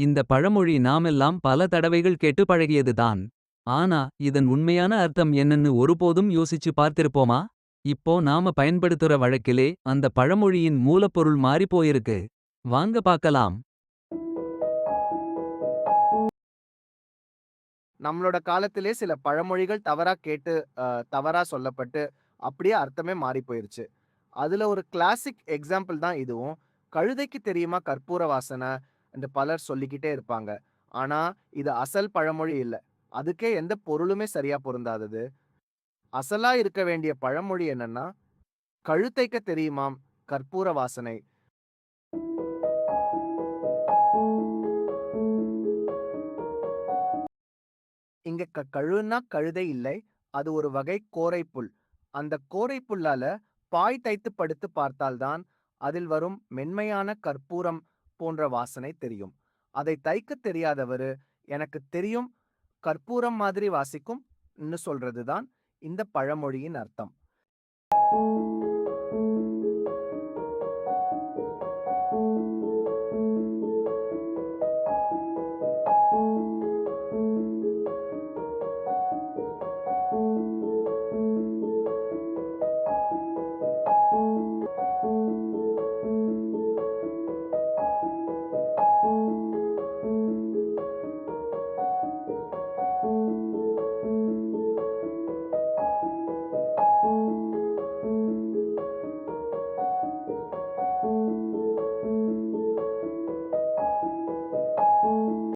இந்த பழமொழி நாமெல்லாம் பல தடவைகள் கேட்டு பழகியதுதான். ஆனா இதன் உண்மையான அர்த்தம் என்னன்னு ஒருபோதும் யோசிச்சு பார்த்திருப்போமா? இப்போ நாம பயன்படுத்துற வழக்கிலே அந்த பழமொழியின் மூலப்பொருள் மாறிப் போயிருக்கு. வாங்க பார்க்கலாம். நம்மளோட காலத்திலே சில பழமொழிகள் தவறா கேட்டு தவறா சொல்லப்பட்டு, அப்படியே அர்த்தமே மாறி போயிருச்சு. அதுல ஒரு கிளாசிக் எக்ஸாம்பிள் தான் இதுவும். "கழுதைக்கு தெரியுமா கற்பூர வாசன" என்று பலர் சொல்லிக்கிட்டே இருப்பாங்க. ஆனா, இது அசல் பழமொழி இல்ல. அதுக்கே எந்த பொருளுமே சரியா பொருந்தாதது. அசலா இருக்க வேண்டிய பழமொழி என்னன்னா, "கழுதைக்க தெரியுமாம் கற்பூர வாசனை." இங்க கழுன்னா கழுதை இல்லை. அது ஒரு வகை கோரைப்புல். அந்த கோரைப்புல்லால பாய் தைத்து படுத்து பார்த்தால் தான், அதில் வரும் மென்மையான கற்பூரம் போன்ற வாசனை தெரியும். அதை தைக்கத் தெரியாதவரு, "எனக்குத் தெரியும், கற்பூரம் மாதிரி வாசிக்கும்" ன்னு சொல்றது தான் இந்த பழமொழியின் அர்த்தம்.